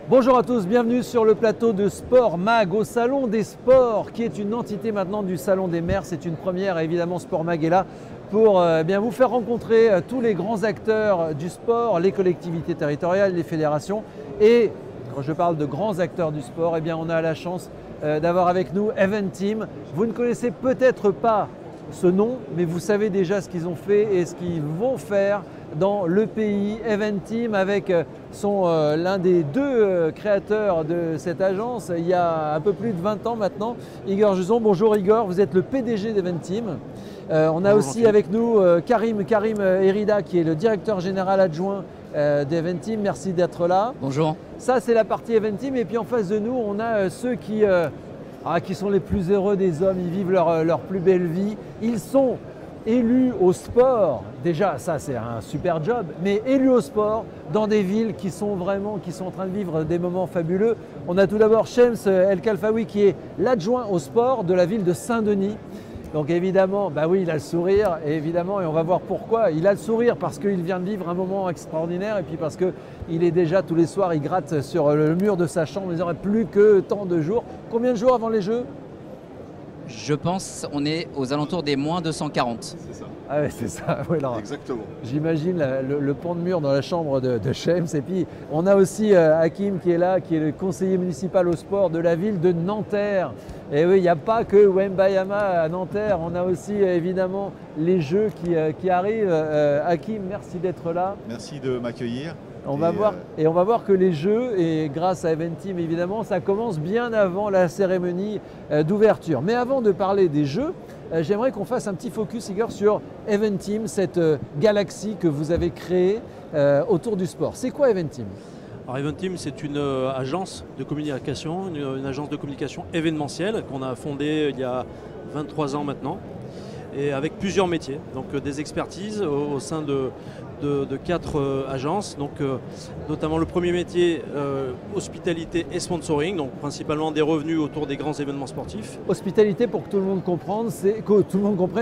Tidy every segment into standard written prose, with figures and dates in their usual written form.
Bonjour à tous, bienvenue sur le plateau de Sport Mag au Salon des Sports qui est une entité maintenant du Salon des Mers. C'est une première et évidemment Sport Mag est là pour bien vous faire rencontrer tous les grands acteurs du sport, les collectivités territoriales, les fédérations. Et quand je parle de grands acteurs du sport, eh bien on a la chance d'avoir avec nous Eventim. Vous ne connaissez peut-être pas ce nom, mais vous savez déjà ce qu'ils ont fait et ce qu'ils vont faire dans le pays. Eventim avec l'un des deux créateurs de cette agence il y a un peu plus de 20 ans maintenant, Igor Juzon. Bonjour Igor, vous êtes le PDG d'Eventim. On a aussi avec nous Karim Herida qui est le directeur général adjoint d'Eventim. Merci d'être là. Bonjour. Ça c'est la partie Eventim et puis en face de nous on a ceux qui sont les plus heureux des hommes, ils vivent leur plus belle vie. Ils sont élus au sport, déjà ça c'est un super job, mais élus au sport dans des villes qui sont en train de vivre des moments fabuleux. On a tout d'abord Shems El Khalfaoui qui est l'adjoint au sport de la ville de Saint-Denis. Donc évidemment, bah oui, il a le sourire, et évidemment, et on va voir pourquoi. Il a le sourire parce qu'il vient de vivre un moment extraordinaire et puis parce qu'il est déjà tous les soirs, il gratte sur le mur de sa chambre, il n'aurait plus que tant de jours. Combien de jours avant les Jeux? Je pense on est aux alentours des moins 240. C'est ça. Ah ouais, c'est ça. Ouais, exactement. J'imagine le pont de mur dans la chambre de Shems. Et puis on a aussi Hakim qui est là, qui est le conseiller municipal au sport de la ville de Nanterre. Et oui, il n'y a pas que Wembayama à Nanterre, on a aussi évidemment les Jeux qui arrivent. Hakim, merci d'être là. Merci de m'accueillir. On va voir que les Jeux, et grâce à Eventim évidemment, ça commence bien avant la cérémonie d'ouverture. Mais avant de parler des Jeux, j'aimerais qu'on fasse un petit focus, Igor, sur Eventim, cette galaxie que vous avez créée autour du sport. C'est quoi Eventim ? Alors Eventim, c'est une agence de communication, une agence de communication événementielle qu'on a fondée il y a 23 ans maintenant, et avec plusieurs métiers, donc des expertises au sein de 4 agences, donc notamment le premier métier, hospitalité et sponsoring, donc principalement des revenus autour des grands événements sportifs. Hospitalité, pour que tout le monde comprenne,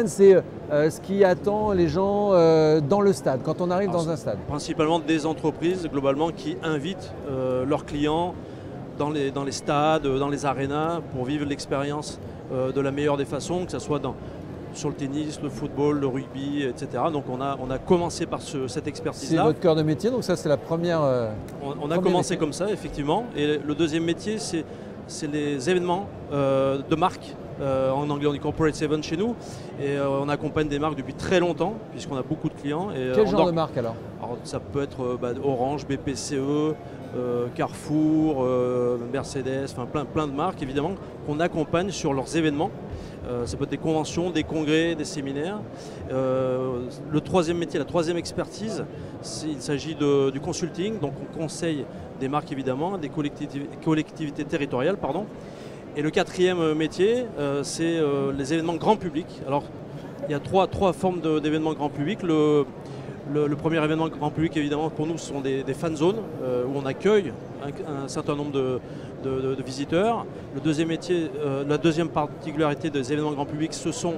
c'est ce qui attend les gens dans le stade, quand on arrive dans un stade. Principalement des entreprises globalement qui invitent leurs clients dans les stades, dans les arénas, pour vivre l'expérience de la meilleure des façons, que ce soit sur le tennis, le football, le rugby, etc. Donc on a commencé par cette expertise-là. C'est votre cœur de métier, donc ça c'est la première... On a commencé comme ça, effectivement. Et le deuxième métier, c'est les événements de marque. En anglais on dit corporate event chez nous. Et on accompagne des marques depuis très longtemps, puisqu'on a beaucoup de clients. Et, quel genre de marque alors ça peut être Orange, BPCE, Carrefour, Mercedes, enfin plein de marques évidemment, qu'on accompagne sur leurs événements. Ça peut être des conventions, des congrès, des séminaires. Le troisième métier, la troisième expertise, il s'agit du consulting. Donc on conseille des marques évidemment, des collectivités territoriales, pardon. Et le quatrième métier, c'est les événements grand public. Alors il y a trois formes d'événements grand public. Le premier événement grand public, évidemment, pour nous, ce sont des fan zones où on accueille un certain nombre de visiteurs. Le deuxième métier, la deuxième particularité des événements grand public, ce sont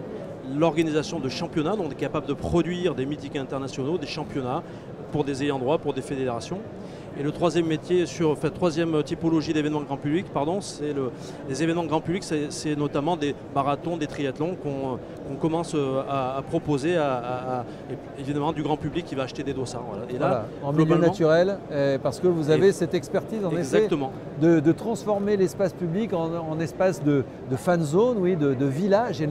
l'organisation de championnats. Donc on est capable de produire des meetings internationaux, des championnats pour des ayants droit, pour des fédérations. Et le troisième métier, troisième typologie d'événements grand public, c'est les événements grand public, c'est notamment des marathons, des triathlons qu'on commence à proposer évidemment du grand public qui va acheter des dossards. Voilà. Et là, en milieu naturel, parce que vous avez cette expertise en effet de transformer l'espace public en espace de fan zone, oui, de village. Et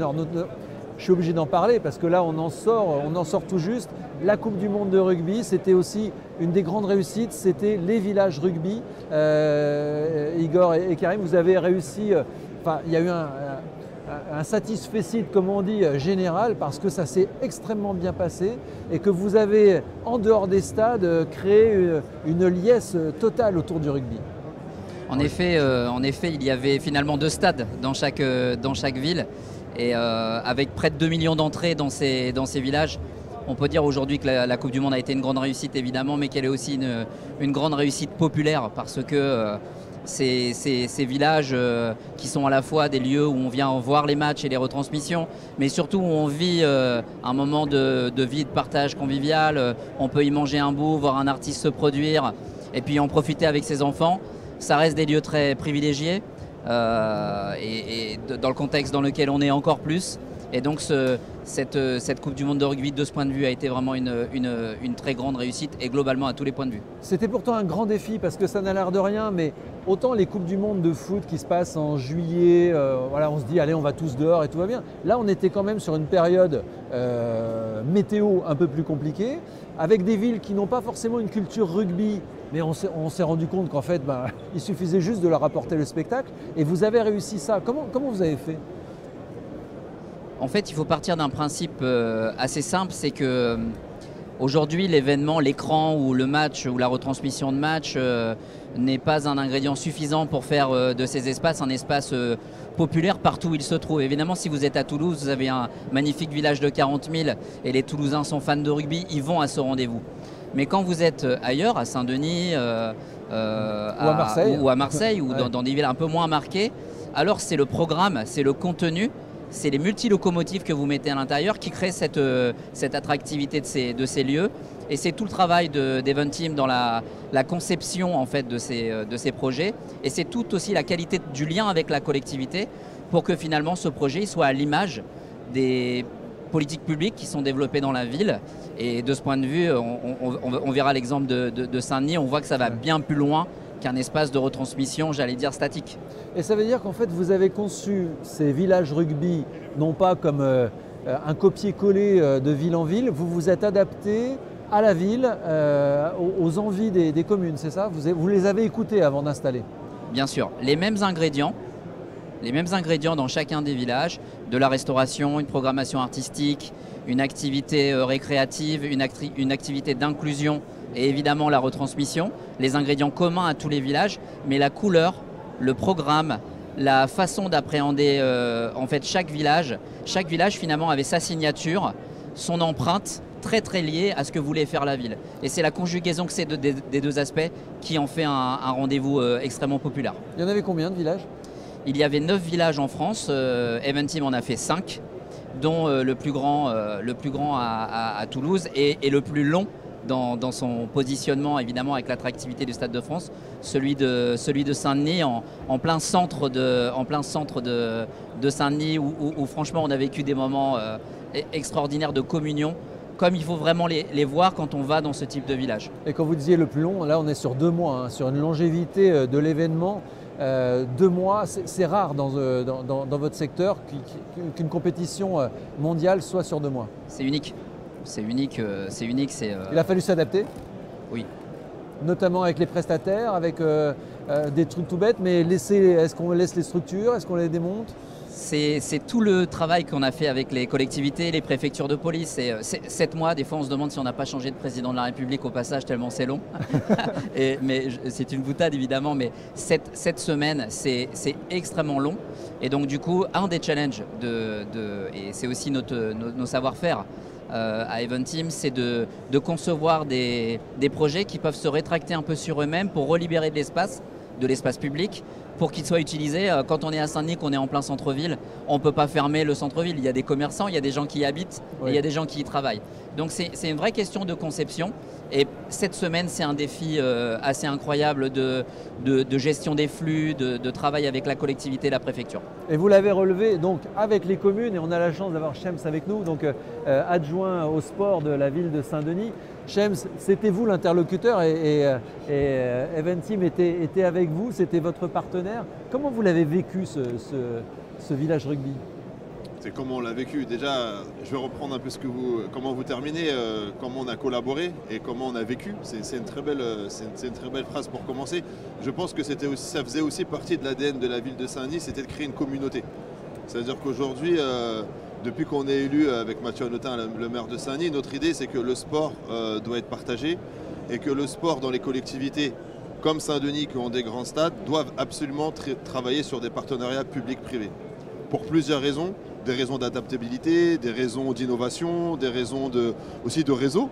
je suis obligé d'en parler parce que là on en sort tout juste. La Coupe du Monde de rugby, c'était aussi une des grandes réussites, c'était les villages rugby. Igor et Karim, vous avez réussi, il y a eu un satisfecit, comme on dit, général, parce que ça s'est extrêmement bien passé et que vous avez, en dehors des stades, créé une liesse totale autour du rugby. En effet, il y avait finalement 2 stades dans chaque ville. Et avec près de 2 millions d'entrées dans ces villages, on peut dire aujourd'hui que la Coupe du Monde a été une grande réussite évidemment, mais qu'elle est aussi une grande réussite populaire parce que ces villages qui sont à la fois des lieux où on vient voir les matchs et les retransmissions, mais surtout où on vit un moment de vie, de partage convivial, on peut y manger un bout, voir un artiste se produire et puis en profiter avec ses enfants. ça reste des lieux très privilégiés dans le contexte dans lequel on est encore plus. Et donc cette Coupe du Monde de rugby de ce point de vue a été vraiment une très grande réussite et globalement à tous les points de vue. C'était pourtant un grand défi parce que ça n'a l'air de rien, mais autant les Coupes du Monde de foot qui se passent en juillet, voilà, on se dit allez on va tous dehors et tout va bien. Là on était quand même sur une période météo un peu plus compliquée, avec des villes qui n'ont pas forcément une culture rugby, mais on s'est rendu compte qu'en fait il suffisait juste de leur apporter le spectacle et vous avez réussi ça. Comment vous avez fait ? En fait, il faut partir d'un principe assez simple, c'est que aujourd'hui, l'événement, l'écran ou le match ou la retransmission de match n'est pas un ingrédient suffisant pour faire de ces espaces un espace populaire partout où il se trouve. Évidemment, si vous êtes à Toulouse, vous avez un magnifique village de 40 000 et les Toulousains sont fans de rugby, ils vont à ce rendez-vous. Mais quand vous êtes ailleurs, à Saint-Denis ou à Marseille ou dans des villes un peu moins marquées, alors c'est le programme, c'est le contenu, c'est les multi-locomotives que vous mettez à l'intérieur qui créent cette attractivité de ces lieux. Et c'est tout le travail d'Eventeam dans la conception en fait, de ces projets. Et c'est tout aussi la qualité du lien avec la collectivité pour que finalement ce projet soit à l'image des politiques publiques qui sont développées dans la ville. Et de ce point de vue, on verra l'exemple de Saint-Denis, on voit que ça va bien plus loin qu'un espace de retransmission, j'allais dire, statique. Et ça veut dire qu'en fait, vous avez conçu ces villages rugby, non pas comme un copier-coller de ville en ville, vous vous êtes adapté à la ville, aux envies des communes, c'est ça ? Vous les avez écoutés avant d'installer ? Bien sûr, les mêmes ingrédients dans chacun des villages, de la restauration, une programmation artistique, une activité récréative, une activité d'inclusion et évidemment la retransmission, les ingrédients communs à tous les villages, mais la couleur, le programme, la façon d'appréhender en fait chaque village finalement avait sa signature, son empreinte très très liée à ce que voulait faire la ville. Et c'est la conjugaison que c'est des deux aspects qui en fait un rendez-vous extrêmement populaire. Il y en avait combien de villages ? Il y avait 9 villages en France, Eventeam en a fait 5, dont le plus grand à Toulouse et le plus long dans son positionnement évidemment avec l'attractivité du Stade de France, celui de Saint-Denis en plein centre de Saint-Denis où franchement on a vécu des moments extraordinaires de communion, comme il faut vraiment les voir quand on va dans ce type de village. Et quand vous disiez le plus long, là on est sur 2 mois, hein, sur une longévité de l'événement. 2 mois, c'est rare dans votre secteur qu'une compétition mondiale soit sur 2 mois. C'est unique. Il a fallu s'adapter ? Oui. Notamment avec les prestataires, avec des trucs tout bêtes, mais est-ce qu'on laisse les structures, est-ce qu'on les démonte ? C'est tout le travail qu'on a fait avec les collectivités, les préfectures de police. C'est 7 mois, des fois on se demande si on n'a pas changé de président de la République au passage tellement c'est long. Mais c'est une boutade évidemment, mais 7 semaines c'est extrêmement long. Et donc du coup, un des challenges, et c'est aussi nos savoir-faire à Eventeam, c'est de concevoir des projets qui peuvent se rétracter un peu sur eux-mêmes pour relibérer de l'espace public, pour qu'il soit utilisé. Quand on est à Saint-Denis, qu'on est en plein centre-ville, on ne peut pas fermer le centre-ville. Il y a des commerçants, il y a des gens qui y habitent, oui. Et il y a des gens qui y travaillent. Donc c'est une vraie question de conception. Et cette semaine, c'est un défi assez incroyable de gestion des flux, de travail avec la collectivité et la préfecture. Et vous l'avez relevé donc avec les communes, et on a la chance d'avoir Shems avec nous, donc adjoint au sport de la ville de Saint-Denis. Shems, c'était vous l'interlocuteur et Eventeam était avec vous, c'était votre partenaire. Comment vous l'avez vécu ce village rugby ? C'est comment on l'a vécu. Déjà, je vais reprendre un peu comment vous terminez, comment on a collaboré et comment on a vécu. C'est une très belle phrase pour commencer. Je pense que ça faisait aussi partie de l'ADN de la ville de Saint-Denis, c'était de créer une communauté. C'est-à-dire qu'aujourd'hui, depuis qu'on est élu avec Mathieu Hanotin, le maire de Saint-Denis, notre idée c'est que le sport doit être partagé et que le sport dans les collectivités comme Saint-Denis qui ont des grands stades doivent absolument travailler sur des partenariats publics-privés. Pour plusieurs raisons, des raisons d'adaptabilité, des raisons d'innovation, des raisons aussi de réseau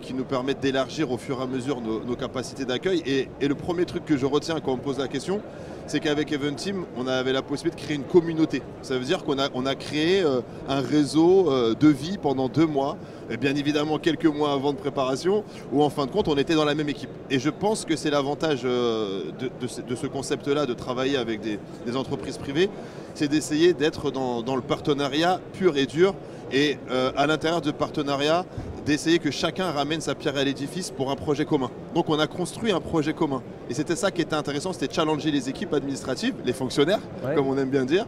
qui nous permettent d'élargir au fur et à mesure nos capacités d'accueil. Et le premier truc que je retiens quand on me pose la question, c'est qu'avec Eventim, on avait la possibilité de créer une communauté. Ça veut dire qu'on a créé un réseau de vie pendant 2 mois, et bien évidemment quelques mois avant de préparation, où en fin de compte, on était dans la même équipe. Et je pense que c'est l'avantage de ce concept-là, de travailler avec des entreprises privées, c'est d'essayer d'être dans le partenariat pur et dur, et à l'intérieur de partenariat, d'essayer que chacun ramène sa pierre à l'édifice pour un projet commun. Donc on a construit un projet commun. Et c'était ça qui était intéressant, c'était challenger les équipes administratives, les fonctionnaires, comme on aime bien dire,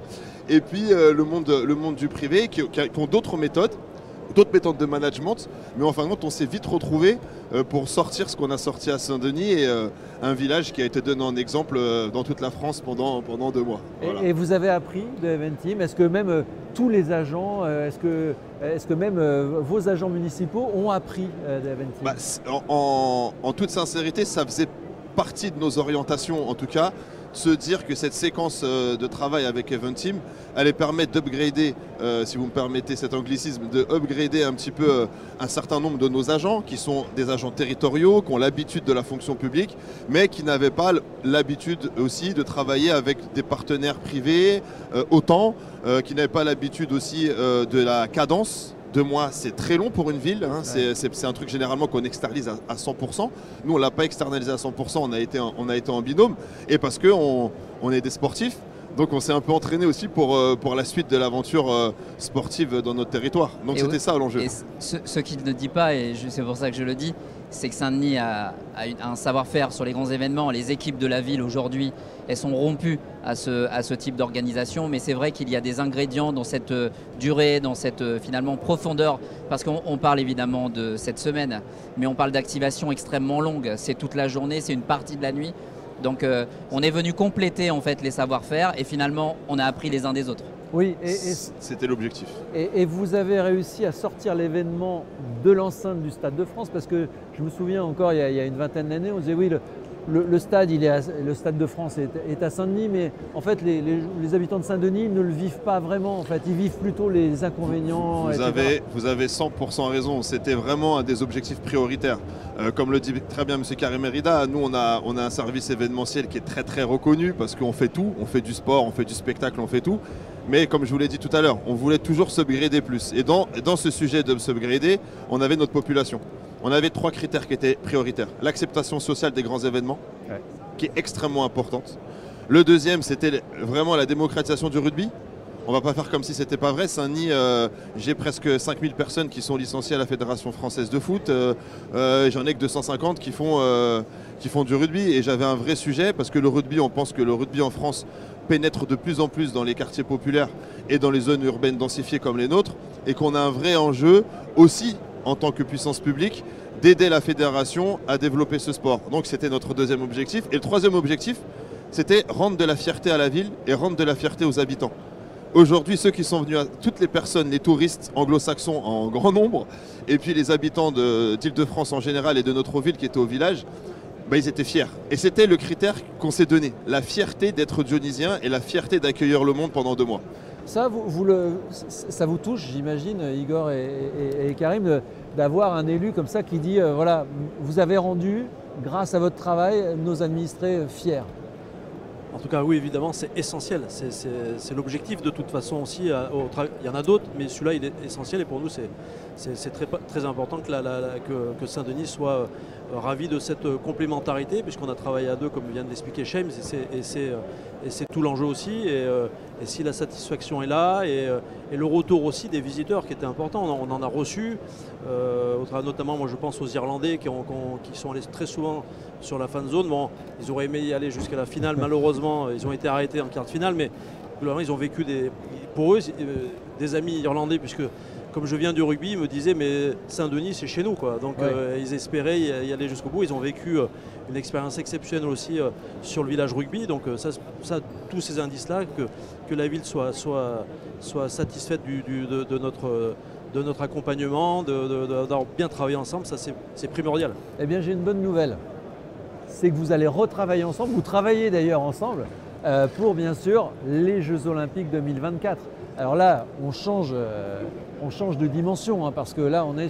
et puis le monde du privé qui ont d'autres méthodes de management, mais en fin de compte, on s'est vite retrouvés pour sortir ce qu'on a sorti à Saint-Denis, et un village qui a été donné en exemple dans toute la France pendant 2 mois. Voilà. Et vous avez appris de Eventim? Est-ce que même tous les agents, est-ce que même vos agents municipaux ont appris de Eventim? En toute sincérité, ça faisait partie de nos orientations, en tout cas, se dire que cette séquence de travail avec Eventim allait permettre d'upgrader, si vous me permettez cet anglicisme, de upgrader un petit peu un certain nombre de nos agents, qui sont des agents territoriaux, qui ont l'habitude de la fonction publique, mais qui n'avaient pas l'habitude aussi de travailler avec des partenaires privés autant, qui n'avaient pas l'habitude aussi de la cadence. 2 mois, c'est très long pour une ville, hein. C'est un truc généralement qu'on externalise à 100%. Nous, on ne l'a pas externalisé à 100%, on a été en binôme. Et parce qu'on est des sportifs, donc on s'est un peu entraîné aussi pour la suite de l'aventure sportive dans notre territoire. Donc c'était ça l'enjeu. Et ce qu'il ne dit pas, et c'est pour ça que je le dis, c'est que Saint-Denis a un savoir-faire sur les grands événements. Les équipes de la ville aujourd'hui, elles sont rompues à ce type d'organisation, mais c'est vrai qu'il y a des ingrédients dans cette durée, dans cette finalement profondeur, parce qu'on parle évidemment de cette semaine, mais on parle d'activation extrêmement longue. C'est toute la journée, c'est une partie de la nuit. Donc on est venu compléter en fait les savoir-faire, et finalement on a appris les uns des autres. Oui, c'était l'objectif. Et vous avez réussi à sortir l'événement de l'enceinte du Stade de France, parce que je me souviens encore, il y a une vingtaine d'années, on disait oui, le stade de France est à Saint-Denis, mais en fait les habitants de Saint-Denis ne le vivent pas vraiment, en fait, ils vivent plutôt les inconvénients. Vous avez 100% raison, c'était vraiment un des objectifs prioritaires. Comme le dit très bien M. Karim Merida, nous on a un service événementiel qui est très très reconnu, parce qu'on fait tout, on fait du sport, on fait du spectacle, on fait tout. Mais comme je vous l'ai dit tout à l'heure, on voulait toujours s'upgrader plus. Et dans ce sujet de s'upgrader, on avait notre population. On avait 3 critères qui étaient prioritaires. L'acceptation sociale des grands événements, qui est extrêmement importante. Le deuxième, c'était vraiment la démocratisation du rugby. On ne va pas faire comme si ce n'était pas vrai. Saint-Denis, j'ai presque 5000 personnes qui sont licenciées à la Fédération française de foot. J'en ai que 250 qui font du rugby. Et j'avais un vrai sujet, parce que le rugby, on pense que le rugby en France pénètre de plus en plus dans les quartiers populaires et dans les zones urbaines densifiées comme les nôtres, et qu'on a un vrai enjeu aussi, en tant que puissance publique, d'aider la fédération à développer ce sport. Donc c'était notre deuxième objectif. Et le troisième objectif, c'était rendre de la fierté à la ville et rendre de la fierté aux habitants. Aujourd'hui, ceux qui sont venus, toutes les personnes, les touristes anglo-saxons en grand nombre, et puis les habitants d'Île-de-France en général et de notre ville qui étaient au village, ils étaient fiers. Et c'était le critère qu'on s'est donné, la fierté d'être dionysien et la fierté d'accueillir le monde pendant 2 mois. Ça, ça vous touche, j'imagine, Igor et Karim, d'avoir un élu comme ça qui dit voilà, vous avez rendu, grâce à votre travail, nos administrés fiers. En tout cas, oui, évidemment, c'est essentiel. C'est l'objectif de toute façon aussi. Il y en a d'autres, mais celui-là, il est essentiel. Et pour nous, c'est très important que Saint-Denis soit ravi de cette complémentarité, puisqu'on a travaillé à 2, comme vient de l'expliquer Shames, et c'est tout l'enjeu aussi. Et si la satisfaction est là, et le retour aussi des visiteurs qui était important, on en a reçu, notamment, moi je pense aux Irlandais qui sont allés très souvent sur la fan zone. Bon, ils auraient aimé y aller jusqu'à la finale, malheureusement, ils ont été arrêtés en quart de finale, mais globalement, ils ont vécu pour eux des amis irlandais, puisque comme je viens du rugby, ils me disaient mais Saint-Denis c'est chez nous, quoi. Donc ils espéraient y aller jusqu'au bout. Ils ont vécu une expérience exceptionnelle aussi sur le village rugby. Donc tous ces indices-là, que la ville soit satisfaite de notre accompagnement, d'avoir bien travaillé ensemble, ça c'est primordial. Eh bien j'ai une bonne nouvelle, c'est que vous allez retravailler ensemble, vous travaillez d'ailleurs ensemble pour bien sûr les Jeux Olympiques 2024. Alors là, on change de dimension, hein, parce que là, on est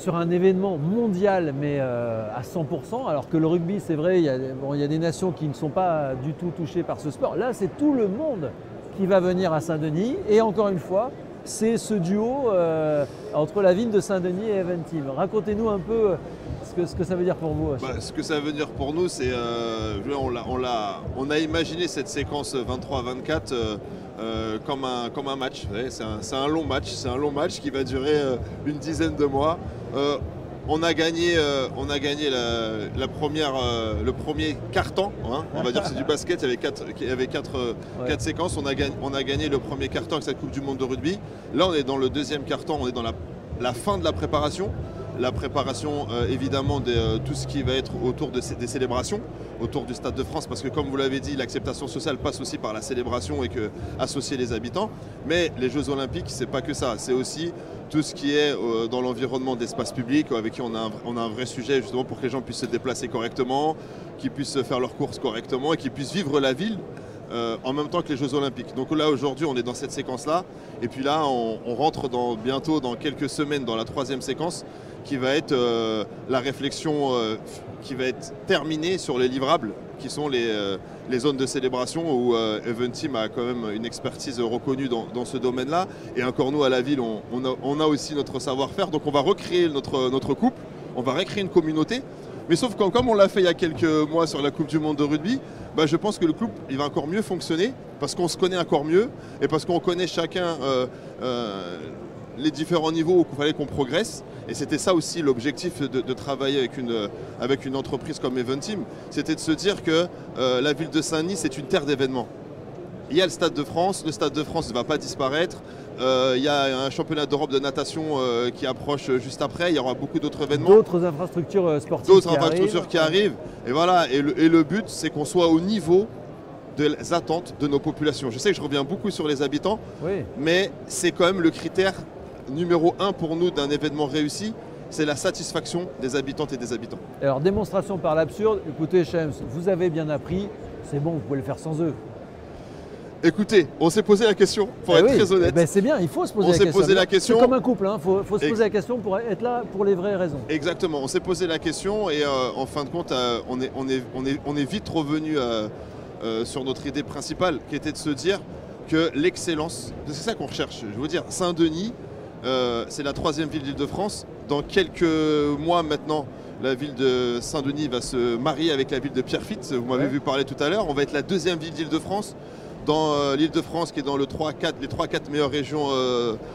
sur un événement mondial, mais à 100%, alors que le rugby, c'est vrai, il y a des nations qui ne sont pas du tout touchées par ce sport. Là, c'est tout le monde qui va venir à Saint-Denis. Et encore une fois, c'est ce duo entre la ville de Saint-Denis et Eventim. Racontez-nous un peu ce que ça veut dire pour vous. Ce que ça veut dire pour nous, c'est on a imaginé cette séquence 23-24 comme un match. C'est un long match. C'est un long match qui va durer une dizaine de mois. On a gagné le premier quart-temps, hein. On va dire que c'est du basket, il y avait quatre séquences. On a gagné le premier quart-temps avec cette Coupe du Monde de rugby. Là, on est dans le deuxième quart-temps, on est dans la fin de la préparation. La préparation évidemment de tout ce qui va être autour des célébrations, autour du Stade de France, parce que comme vous l'avez dit, l'acceptation sociale passe aussi par la célébration et associer les habitants. Mais les Jeux Olympiques, c'est pas que ça, c'est aussi tout ce qui est dans l'environnement d'espace public, avec qui on a un vrai sujet justement pour que les gens puissent se déplacer correctement, qu'ils puissent faire leurs courses correctement et qu'ils puissent vivre la ville en même temps que les Jeux Olympiques. Donc là, aujourd'hui, on est dans cette séquence-là. Et puis là, on rentre bientôt, dans quelques semaines, dans la troisième séquence, qui va être la réflexion qui va être terminée sur les livrables, qui sont les zones de célébration, où Eventim a quand même une expertise reconnue dans ce domaine-là. Et encore nous, à la ville, on a aussi notre savoir-faire. Donc on va recréer notre couple, on va recréer une communauté. Mais sauf que comme on l'a fait il y a quelques mois sur la Coupe du Monde de rugby, je pense que le couple il va encore mieux fonctionner parce qu'on se connaît encore mieux et parce qu'on connaît chacun les différents niveaux où il fallait qu'on progresse. Et c'était ça aussi l'objectif de travailler avec une entreprise comme Eventim, c'était de se dire que la ville de Saint-Denis, c'est une terre d'événements. Il y a le Stade de France ne va pas disparaître. Il y a un championnat d'Europe de natation qui approche juste après. Il y aura beaucoup d'autres événements. D'autres infrastructures sportives qui arrivent. Et voilà. Et le but, c'est qu'on soit au niveau des attentes de nos populations. Je sais que je reviens beaucoup sur les habitants, oui, mais c'est quand même le critère numéro 1 pour nous d'un événement réussi. C'est la satisfaction des habitantes et des habitants. Alors, démonstration par l'absurde. Écoutez, Shems, vous avez bien appris. C'est bon, vous pouvez le faire sans eux. Écoutez, on s'est posé la question, pour être très honnête. C'est bien, il faut se poser la question. C'est comme un couple, il faut se poser la question pour être là pour les vraies raisons. Exactement, on s'est posé la question et en fin de compte, on est vite revenu sur notre idée principale, qui était de se dire que l'excellence, c'est ça qu'on recherche. Je veux dire, Saint-Denis, c'est la 3e ville d'Île-de-France. Dans quelques mois maintenant, la ville de Saint-Denis va se marier avec la ville de Pierrefitte. Vous m'avez vu parler tout à l'heure. On va être la 2e ville d'Île-de-France. Dans l'Île-de-France qui est dans les 3-4 meilleures régions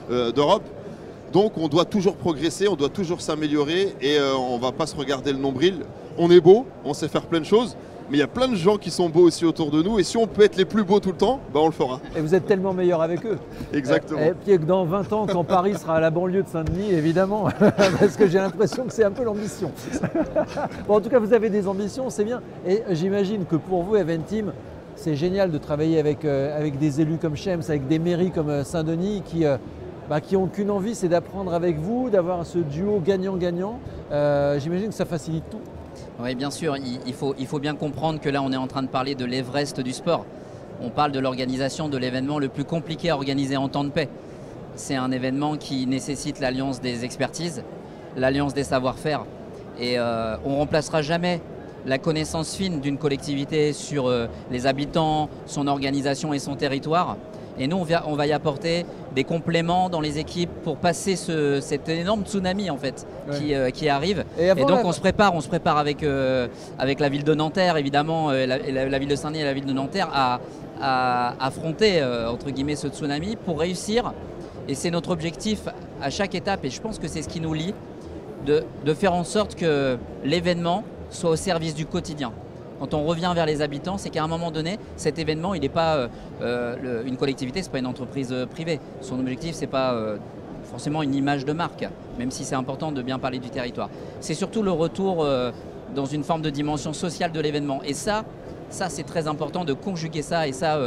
d'Europe. Donc on doit toujours progresser, on doit toujours s'améliorer et on ne va pas se regarder le nombril. On est beau, on sait faire plein de choses, mais il y a plein de gens qui sont beaux aussi autour de nous et si on peut être les plus beaux tout le temps, on le fera. Et vous êtes tellement meilleur avec eux. Exactement. Et puis dans 20 ans, quand Paris sera à la banlieue de Saint-Denis, évidemment, parce que j'ai l'impression que c'est un peu l'ambition. Bon, en tout cas, vous avez des ambitions, c'est bien. Et j'imagine que pour vous, Eventim, c'est génial de travailler avec des élus comme Shems, avec des mairies comme Saint-Denis qui n'ont qu'une envie, c'est d'apprendre avec vous, d'avoir ce duo gagnant-gagnant. J'imagine que ça facilite tout. Oui, bien sûr. Il faut bien comprendre que là, on est en train de parler de l'Everest du sport. On parle de l'organisation de l'événement le plus compliqué à organiser en temps de paix. C'est un événement qui nécessite l'alliance des expertises, l'alliance des savoir-faire. Et on ne remplacera jamais la connaissance fine d'une collectivité sur les habitants, son organisation et son territoire. Et nous, on va y apporter des compléments dans les équipes pour passer cet énorme tsunami en fait, qui arrive. Et donc on se prépare avec la ville de Nanterre, évidemment, la ville de Saint-Denis et la ville de Nanterre à affronter entre guillemets ce tsunami pour réussir. Et c'est notre objectif à chaque étape, et je pense que c'est ce qui nous lie, de faire en sorte que l'événement soit au service du quotidien. Quand on revient vers les habitants, c'est qu'à un moment donné, cet événement, il n'est pas une collectivité, ce n'est pas une entreprise privée. Son objectif, ce n'est pas forcément une image de marque, même si c'est important de bien parler du territoire. C'est surtout le retour dans une forme de dimension sociale de l'événement. Et ça c'est très important de conjuguer ça. Et ça,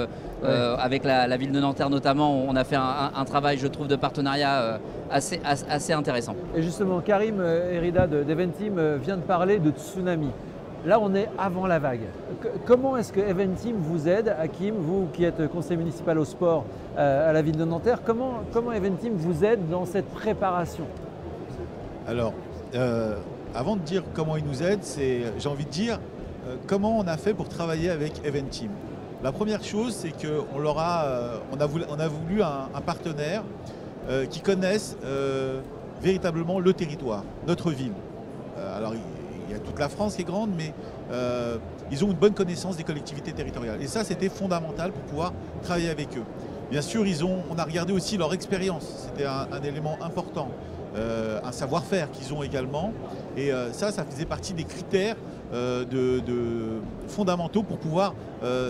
avec la ville de Nanterre notamment, on a fait un travail, je trouve, de partenariat assez intéressant. Et justement, Karim Herida d'Eventim vient de parler de tsunami. Là, on est avant la vague. Comment est-ce que Eventim vous aide, Hakim, vous qui êtes conseiller municipal au sport à la ville de Nanterre, comment Eventim vous aide dans cette préparation? Alors, avant de dire comment ils nous aident, j'ai envie de dire comment on a fait pour travailler avec Eventim. La première chose, c'est qu'on a voulu un partenaire qui connaisse véritablement le territoire, notre ville. Alors il y a toute la France qui est grande, mais ils ont une bonne connaissance des collectivités territoriales. Et ça, c'était fondamental pour pouvoir travailler avec eux. Bien sûr, on a regardé aussi leur expérience. C'était un élément important. Un savoir-faire qu'ils ont également. Et ça faisait partie des critères fondamentaux pour pouvoir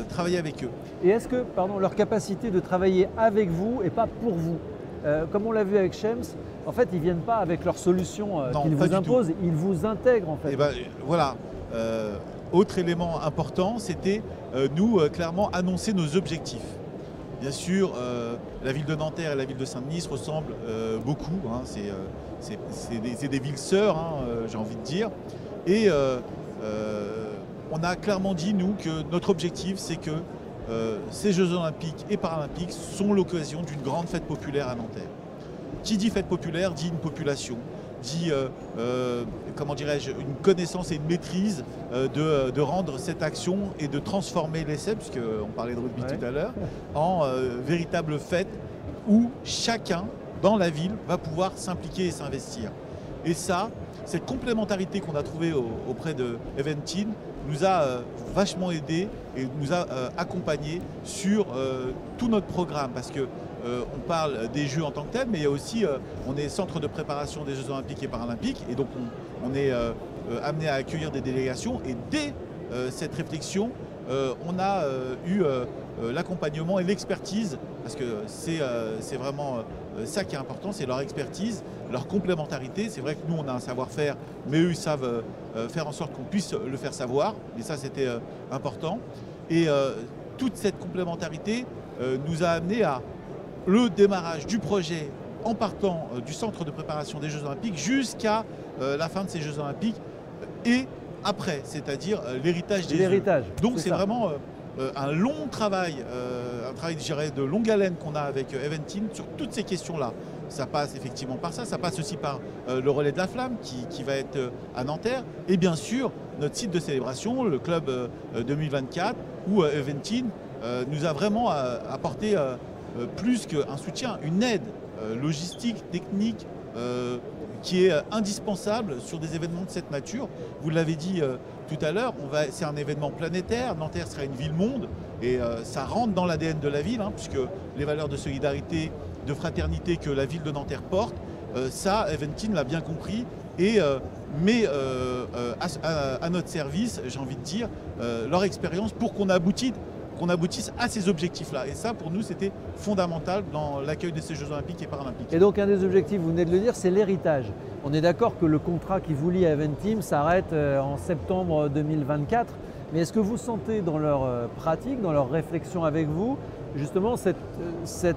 travailler avec eux. Et est-ce que, leur capacité de travailler avec vous et pas pour vous, comme on l'a vu avec Shems, en fait, ils ne viennent pas avec leurs solutions qu'ils vous imposent, ils vous intègrent en fait. Et ben, voilà. Autre élément important, c'était nous, clairement, annoncer nos objectifs. Bien sûr, la ville de Nanterre et la ville de Saint-Denis se ressemblent beaucoup. Hein, c'est des villes sœurs, hein, j'ai envie de dire. Et on a clairement dit, nous, que notre objectif, c'est que ces Jeux Olympiques et Paralympiques sont l'occasion d'une grande fête populaire à Nanterre. Qui dit fête populaire dit une population, dit comment dirais-je, une connaissance et une maîtrise de rendre cette action et de transformer l'essai, puisqu'on parlait de rugby tout à l'heure, en véritable fête où chacun dans la ville va pouvoir s'impliquer et s'investir. Et ça, cette complémentarité qu'on a trouvée auprès de Eventim nous a vachement aidé et nous a accompagnés sur tout notre programme, parce que on parle des Jeux en tant que tels, mais il y a aussi, on est centre de préparation des Jeux Olympiques et Paralympiques, et donc on est amené à accueillir des délégations, et dès cette réflexion, on a eu l'accompagnement et l'expertise, parce que c'est vraiment ça qui est important, c'est leur expertise, leur complémentarité. C'est vrai que nous, on a un savoir-faire, mais eux, ils savent faire en sorte qu'on puisse le faire savoir, et ça, c'était important. Et toute cette complémentarité nous a amené à le démarrage du projet en partant du centre de préparation des Jeux Olympiques jusqu'à la fin de ces Jeux Olympiques et après, c'est-à-dire l'héritage des Jeux. Donc c'est vraiment un long travail, un travail, je dirais, de longue haleine qu'on a avec Eventim sur toutes ces questions-là. Ça passe effectivement par ça passe aussi par le relais de la flamme qui va être à Nanterre, et bien sûr notre site de célébration, le club 2024, où Eventim nous a vraiment apporté plus qu'un soutien, une aide logistique, technique, qui est indispensable sur des événements de cette nature. Vous l'avez dit tout à l'heure, c'est un événement planétaire. Nanterre sera une ville-monde et ça rentre dans l'ADN de la ville, hein, puisque les valeurs de solidarité, de fraternité que la ville de Nanterre porte, ça, Eventim l'a bien compris et met à notre service, j'ai envie de dire, leur expérience pour qu'on aboutisse à ces objectifs-là. Et ça, pour nous, c'était fondamental dans l'accueil de ces Jeux Olympiques et Paralympiques. Et donc, un des objectifs, vous venez de le dire, c'est l'héritage. On est d'accord que le contrat qui vous lie à Eventim s'arrête en septembre 2024. Mais est-ce que vous sentez dans leur pratique, dans leur réflexion avec vous, justement cette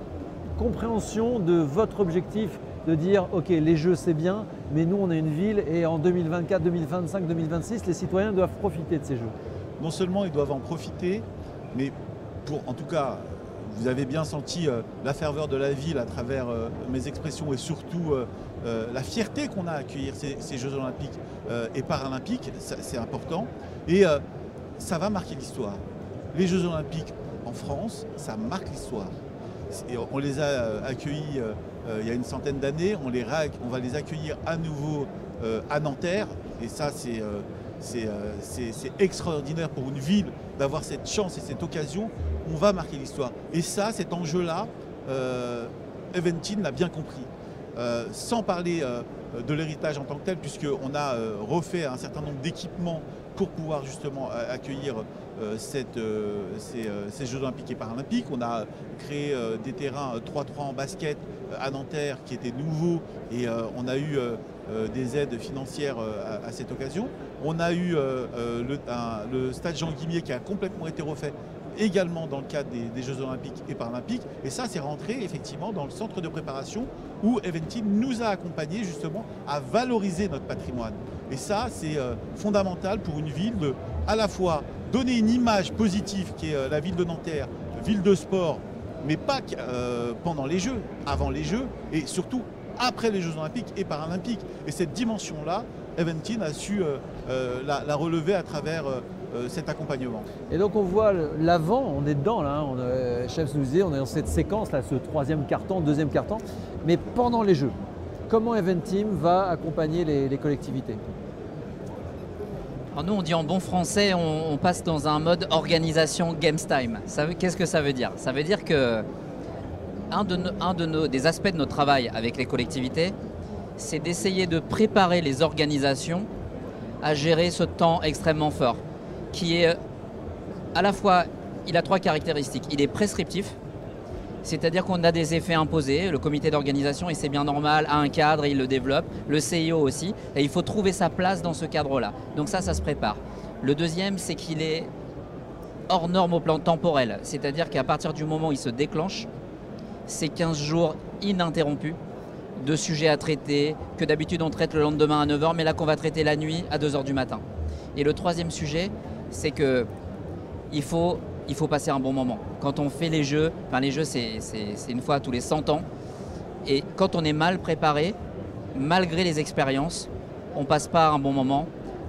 compréhension de votre objectif de dire, OK, les Jeux, c'est bien, mais nous, on est une ville et en 2024, 2025, 2026, les citoyens doivent profiter de ces Jeux. Non seulement ils doivent en profiter, mais en tout cas, vous avez bien senti la ferveur de la ville à travers mes expressions et surtout la fierté qu'on a à accueillir ces Jeux Olympiques et Paralympiques, c'est important. Et ça va marquer l'histoire. Les Jeux Olympiques en France, ça marque l'histoire. On les a accueillis il y a une centaine d'années, on va les accueillir à nouveau à Nanterre, et ça c'est extraordinaire pour une ville d'avoir cette chance et cette occasion. On va marquer l'histoire. Et ça, cet enjeu-là, Eventim l'a bien compris. Sans parler de l'héritage en tant que tel, puisqu'on a refait un certain nombre d'équipements pour pouvoir justement accueillir ces Jeux Olympiques et Paralympiques. On a créé des terrains 3-3 en basket à Nanterre qui étaient nouveaux, et on a eu des aides financières à cette occasion. On a eu le stade Jean Guimier qui a complètement été refait également dans le cadre des Jeux Olympiques et Paralympiques. Et ça, c'est rentré effectivement dans le centre de préparation où Eventim nous a accompagnés justement à valoriser notre patrimoine. Et ça, c'est fondamental pour une ville de à la fois donner une image positive qui est la ville de Nanterre, ville de sport, mais pas pendant les Jeux, avant les Jeux, et surtout après les Jeux Olympiques et Paralympiques. Et cette dimension-là, Eventim a su la relever à travers cet accompagnement. Et donc on voit l'avant, on est dedans là, Chef nous disait, on est dans cette séquence là, ce troisième quart-temps, deuxième quart-temps, mais pendant les Jeux, comment Eventim va accompagner les collectivités? Alors nous, on dit en bon français, on passe dans un mode organisation Games Time. Qu'est-ce que ça veut dire? Ça veut dire que des aspects de notre travail avec les collectivités, c'est d'essayer de préparer les organisations à gérer ce temps extrêmement fort, qui est à la fois, il a trois caractéristiques. Il est prescriptif, c'est-à-dire qu'on a des effets imposés. Le comité d'organisation, et c'est bien normal, a un cadre et il le développe. Le CIO aussi. Et il faut trouver sa place dans ce cadre-là. Donc ça se prépare. Le deuxième, c'est qu'il est hors norme au plan temporel. C'est-à-dire qu'à partir du moment où il se déclenche, c'est 15 jours ininterrompus de sujets à traiter, que d'habitude on traite le lendemain à 9 h, mais là qu'on va traiter la nuit à 2 h du matin. Et le troisième sujet, c'est que il faut passer un bon moment. Quand on fait les Jeux, enfin les Jeux c'est une fois tous les 100 ans, et quand on est mal préparé, malgré les expériences, on passe pas un bon moment.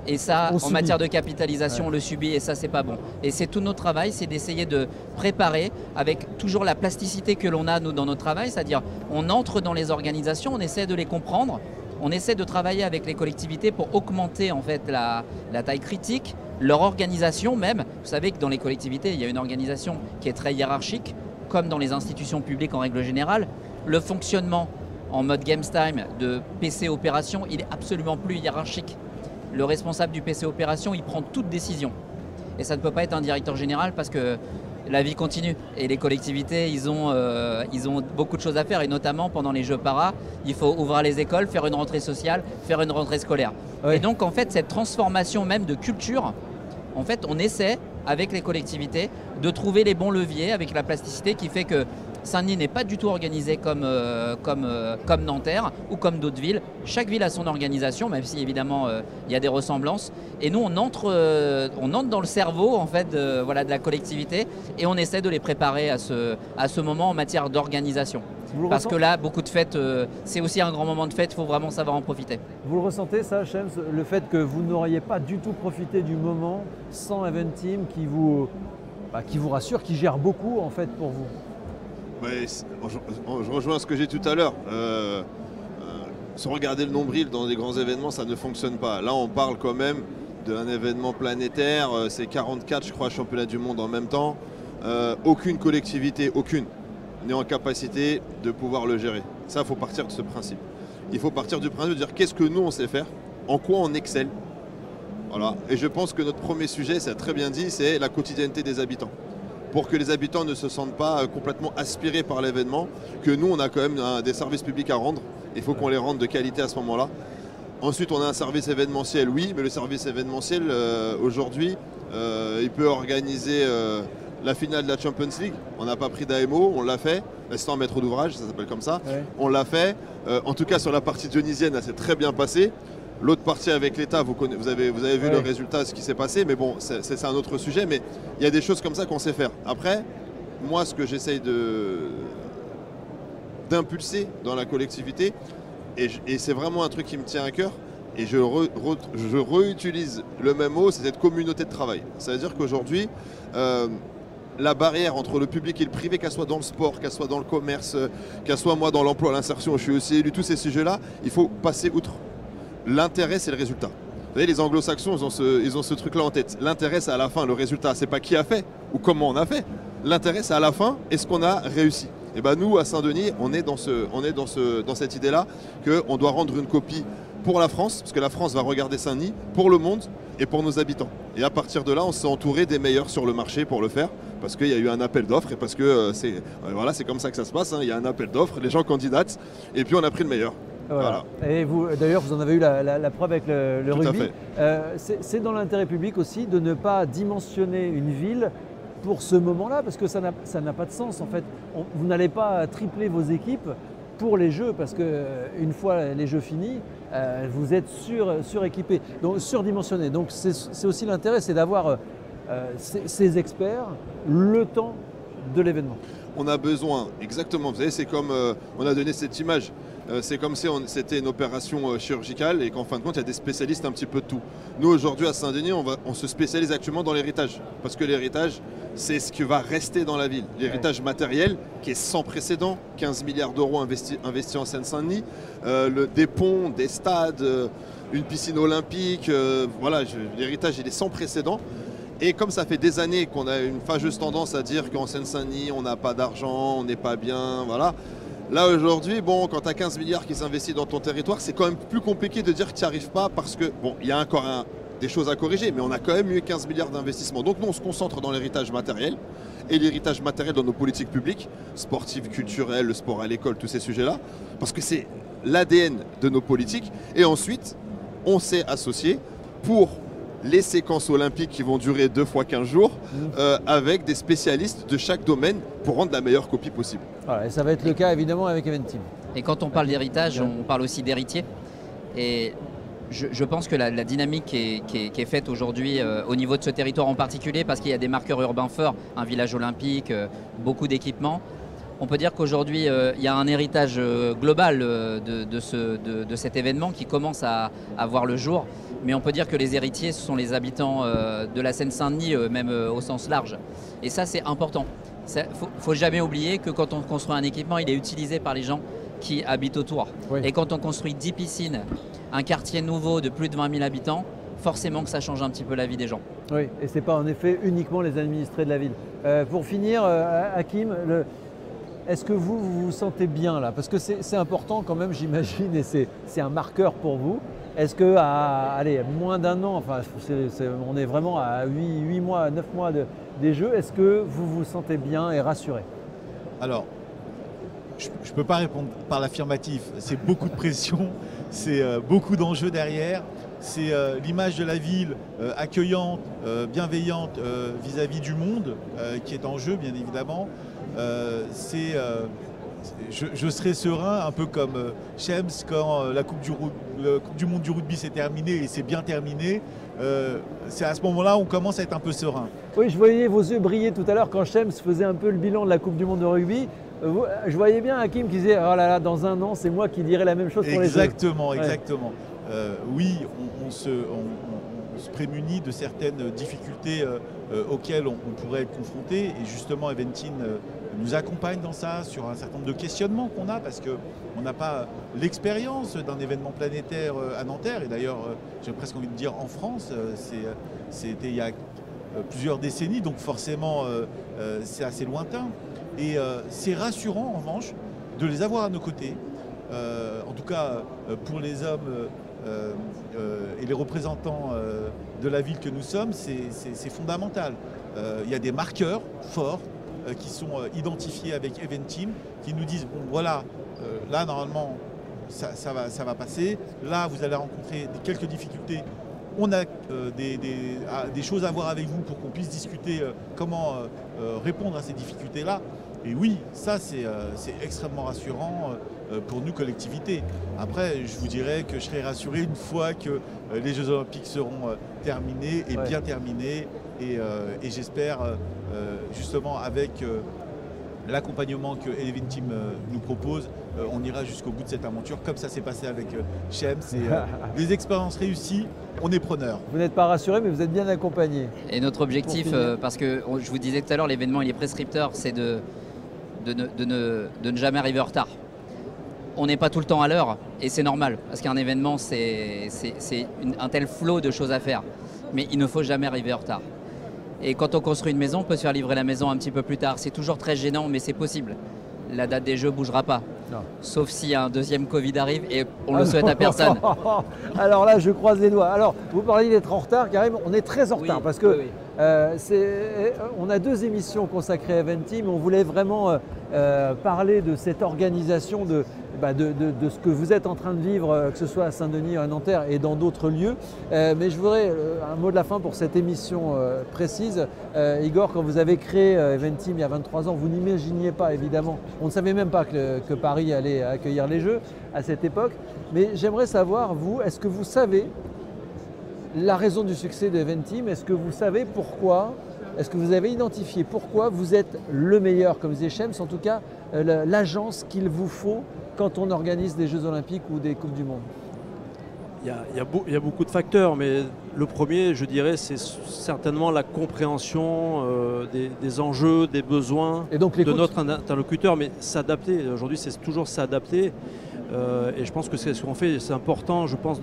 Et ça, en matière de capitalisation, on le subit et ça, c'est pas bon. Et c'est tout notre travail, c'est d'essayer de préparer avec toujours la plasticité que l'on a, nous, dans notre travail, c'est-à-dire on entre dans les organisations, on essaie de les comprendre, on essaie de travailler avec les collectivités pour augmenter en fait la taille critique, leur organisation même. Vous savez que dans les collectivités, il y a une organisation qui est très hiérarchique, comme dans les institutions publiques en règle générale. Le fonctionnement en mode Games Time de PC Opération, il est absolument plus hiérarchique. Le responsable du PC Opération, il prend toute décision. Et ça ne peut pas être un directeur général parce que la vie continue. Et les collectivités, ils ont beaucoup de choses à faire. Et notamment pendant les Jeux Para, il faut ouvrir les écoles, faire une rentrée sociale, faire une rentrée scolaire. Oui. Et donc en fait, cette transformation même de culture, en fait, on essaie avec les collectivités de trouver les bons leviers avec la plasticité qui fait que Saint-Denis n'est pas du tout organisé comme Nanterre ou comme d'autres villes. Chaque ville a son organisation, même si évidemment il y a des ressemblances. Et nous, on entre dans le cerveau en fait, de la collectivité et on essaie de les préparer à ce moment en matière d'organisation. Parce que là, beaucoup de fêtes, c'est aussi un grand moment de fête, il faut vraiment savoir en profiter. Vous le ressentez ça, Shems, le fait que vous n'auriez pas du tout profité du moment sans Eventim qui vous rassure, qui gère beaucoup en fait pour vous? Je rejoins ce que j'ai tout à l'heure. Se regarder le nombril dans des grands événements, ça ne fonctionne pas. Là, on parle quand même d'un événement planétaire. C'est 44, je crois, championnats du monde en même temps. Aucune collectivité, aucune, n'est en capacité de pouvoir le gérer. Ça, il faut partir de ce principe. Il faut partir du principe de dire qu'est-ce que nous, on sait faire, en quoi on excelle. Voilà. Et je pense que notre premier sujet, c'est très bien dit, c'est la quotidienneté des habitants. Pour que les habitants ne se sentent pas complètement aspirés par l'événement, que nous, on a quand même des services publics à rendre. Il faut qu'on les rende de qualité à ce moment-là. Ensuite, on a un service événementiel, oui, mais le service événementiel, aujourd'hui, il peut organiser la finale de la Champions League. On n'a pas pris d'AMO, on l'a fait. Assistant maître d'ouvrage, ça s'appelle comme ça. Ouais. On l'a fait. En tout cas, sur la partie dionysienne, ça s'est très bien passé. L'autre partie avec l'État, vous avez vu le résultat, ce qui s'est passé, mais bon, c'est un autre sujet, mais il y a des choses comme ça qu'on sait faire. Après, moi, ce que j'essaye d'impulser dans la collectivité, et c'est vraiment un truc qui me tient à cœur, et je réutilise le même mot, c'est cette communauté de travail. C'est-à-dire qu'aujourd'hui, la barrière entre le public et le privé, qu'elle soit dans le sport, qu'elle soit dans le commerce, qu'elle soit moi dans l'emploi, l'insertion, je suis aussi élu, tous ces sujets-là, il faut passer outre. L'intérêt, c'est le résultat. Vous savez, les anglo-saxons, ils ont ce truc-là en tête. L'intérêt, c'est à la fin, le résultat. C'est pas qui a fait ou comment on a fait. L'intérêt, c'est à la fin, est-ce qu'on a réussi? Et ben nous, à Saint-Denis, on est dans cette idée-là qu'on doit rendre une copie pour la France, parce que la France va regarder Saint-Denis, pour le monde et pour nos habitants. Et à partir de là, on s'est entouré des meilleurs sur le marché pour le faire, parce qu'il y a eu un appel d'offres et parce que c'est comme ça que ça se passe. Hein. Il y a un appel d'offres, les gens candidatent, et puis on a pris le meilleur. Voilà. Et vous, d'ailleurs, vous en avez eu la preuve avec le rugby. C'est dans l'intérêt public aussi de ne pas dimensionner une ville pour ce moment-là, parce que ça n'a pas de sens en fait. Vous n'allez pas tripler vos équipes pour les Jeux, parce qu'une fois les Jeux finis, vous êtes suréquipés, donc surdimensionnés. Donc c'est aussi l'intérêt, c'est d'avoir ces experts le temps de l'événement. on a besoin, exactement, vous savez, c'est comme, on a donné cette image, c'est comme si c'était une opération chirurgicale et qu'en fin de compte, il y a des spécialistes un petit peu de tout. Nous, aujourd'hui, à Saint-Denis, on se spécialise actuellement dans l'héritage, parce que l'héritage, c'est ce qui va rester dans la ville. L'héritage matériel, qui est sans précédent, 15 milliards d'euros investis en Seine-Saint-Denis, des ponts, des stades, une piscine olympique, voilà, l'héritage, il est sans précédent. Et comme ça fait des années qu'on a une fâcheuse tendance à dire qu'en Seine-Saint-Denis, on n'a pas d'argent, on n'est pas bien, voilà. Là aujourd'hui, bon, quand tu as 15 milliards qui s'investissent dans ton territoire, c'est quand même plus compliqué de dire que tu n'y arrives pas parce que, bon, il y a encore des choses à corriger, mais on a quand même eu 15 milliards d'investissements. Donc nous, on se concentre dans l'héritage matériel et l'héritage matériel dans nos politiques publiques, sportives, culturelles, le sport à l'école, tous ces sujets-là, parce que c'est l'ADN de nos politiques. Et ensuite, on s'est associé pour les séquences olympiques qui vont durer 2 fois 15 jours avec des spécialistes de chaque domaine pour rendre la meilleure copie possible. Voilà, et ça va être le cas évidemment avec Eventim. Et quand on parle d'héritage, on parle aussi d'héritier. Et je pense que la dynamique qui est faite aujourd'hui au niveau de ce territoire en particulier, parce qu'il y a des marqueurs urbains forts, un village olympique, beaucoup d'équipements, on peut dire qu'aujourd'hui, il y a un héritage global de cet événement qui commence à voir le jour. Mais on peut dire que les héritiers, ce sont les habitants de la Seine-Saint-Denis, même au sens large. Et ça, c'est important. Il ne faut jamais oublier que quand on construit un équipement, il est utilisé par les gens qui habitent autour. Oui. Et quand on construit 10 piscines, un quartier nouveau de plus de 20 000 habitants, forcément que ça change un petit peu la vie des gens. Oui, et ce n'est pas en effet uniquement les administrés de la ville. Pour finir, Hakim, est-ce que vous vous sentez bien là? Parce que c'est important quand même, j'imagine, et c'est un marqueur pour vous. Est-ce qu'à moins d'un an, enfin, on est vraiment à 8 mois, 9 mois des Jeux, est-ce que vous vous sentez bien et rassuré? Alors, je ne peux pas répondre par l'affirmatif. C'est beaucoup de pression, c'est beaucoup d'enjeux derrière. C'est l'image de la ville accueillante, bienveillante vis-à-vis du monde qui est en jeu, bien évidemment. Je serai serein, un peu comme Shems quand la coupe du Monde du rugby s'est terminée et c'est bien terminé. C'est à ce moment-là on commence à être un peu serein. Oui, je voyais vos yeux briller tout à l'heure quand Shems faisait un peu le bilan de la Coupe du Monde de rugby. Je voyais bien Hakim qui disait « Oh là là, dans un an, c'est moi qui dirai la même chose pour les Jeux ». Exactement, exactement. Oui, on se prémunit de certaines difficultés auxquelles on pourrait être confronté. Et justement, Eventim nous accompagne dans ça, sur un certain nombre de questionnements qu'on a, parce qu'on n'a pas l'expérience d'un événement planétaire à Nanterre. Et d'ailleurs, j'ai presque envie de dire en France, c'était il y a plusieurs décennies, donc forcément, c'est assez lointain. Et c'est rassurant, en revanche, de les avoir à nos côtés. En tout cas, pour les hommes et les représentants de la ville que nous sommes, c'est fondamental. Il y a des marqueurs forts qui sont identifiés avec Eventim, qui nous disent, bon voilà, là normalement ça va passer, là vous allez rencontrer quelques difficultés, on a des choses à voir avec vous pour qu'on puisse discuter comment répondre à ces difficultés-là. Et oui, ça c'est extrêmement rassurant pour nous, collectivités. Après, je vous dirais que je serai rassuré une fois que les Jeux Olympiques seront terminés et bien terminés. Et j'espère justement avec l'accompagnement que Eventim nous propose, on ira jusqu'au bout de cette aventure, comme ça s'est passé avec Shems. Et les expériences réussies, on est preneurs. Vous n'êtes pas rassuré, mais vous êtes bien accompagné. Et notre objectif, parce que je vous disais tout à l'heure, l'événement il est prescripteur, c'est de ne jamais arriver en retard. On n'est pas tout le temps à l'heure et c'est normal parce qu'un événement c'est un tel flot de choses à faire, mais il ne faut jamais arriver en retard. Et quand on construit une maison, on peut se faire livrer la maison un petit peu plus tard. C'est toujours très gênant, mais c'est possible. La date des Jeux ne bougera pas, sauf si un deuxième Covid arrive et on le souhaite à personne. Alors là, je croise les doigts. Alors, vous parliez d'être en retard, Karim, on est très en retard parce que on a 2 émissions consacrées à Eventim. On voulait vraiment parler de cette organisation, de ce que vous êtes en train de vivre, que ce soit à Saint-Denis, à Nanterre et dans d'autres lieux. Mais je voudrais un mot de la fin pour cette émission précise. Igor, quand vous avez créé Eventim il y a 23 ans, vous n'imaginiez pas évidemment, on ne savait même pas que Paris allait accueillir les Jeux à cette époque. Mais j'aimerais savoir, vous, est-ce que vous savez la raison du succès d'Eventim? Est-ce que vous savez pourquoi est-ce que vous avez identifié pourquoi vous êtes le meilleur, comme disait Shems, en tout cas l'agence qu'il vous faut quand on organise des Jeux Olympiques ou des Coupes du Monde? Il y a beaucoup de facteurs, mais le premier, je dirais, c'est certainement la compréhension des enjeux, des besoins Et donc, de notre interlocuteur, mais s'adapter. Aujourd'hui, c'est toujours s'adapter. Et je pense que c'est ce qu'on fait, c'est important, je pense,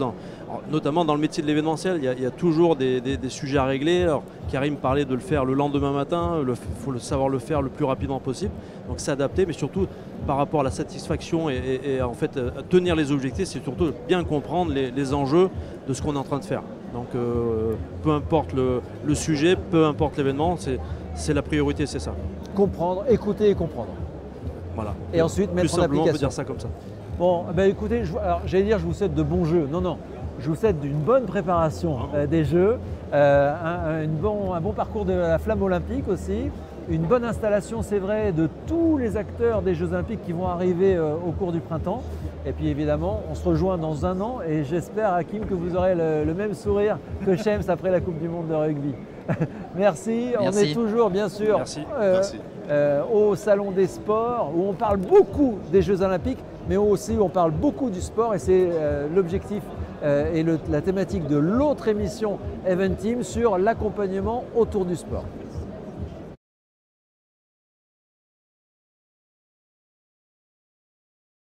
notamment dans le métier de l'événementiel, il y a toujours des sujets à régler. Alors, Karim parlait de le faire le lendemain matin, il faut savoir le faire le plus rapidement possible. Donc s'adapter, mais surtout par rapport à la satisfaction et en fait tenir les objectifs, c'est surtout bien comprendre les enjeux de ce qu'on est en train de faire. Donc peu importe le sujet, peu importe l'événement, c'est la priorité, c'est ça. Comprendre, écouter et comprendre. Voilà. Et ensuite mettre en application. On peut dire ça comme ça. Bon, écoutez, j'allais dire je vous souhaite de bons jeux. Non, non, je vous souhaite d'une bonne préparation des Jeux, un bon parcours de la flamme olympique aussi, une bonne installation, c'est vrai, de tous les acteurs des Jeux olympiques qui vont arriver au cours du printemps. Et puis évidemment, on se rejoint dans un an et j'espère, Hakim, que vous aurez le même sourire que Shems après la Coupe du Monde de rugby. Merci. On est toujours, bien sûr, au Salon des Sports où on parle beaucoup des Jeux olympiques, mais aussi on parle beaucoup du sport et c'est l'objectif et la thématique de l'autre émission Event Team sur l'accompagnement autour du sport.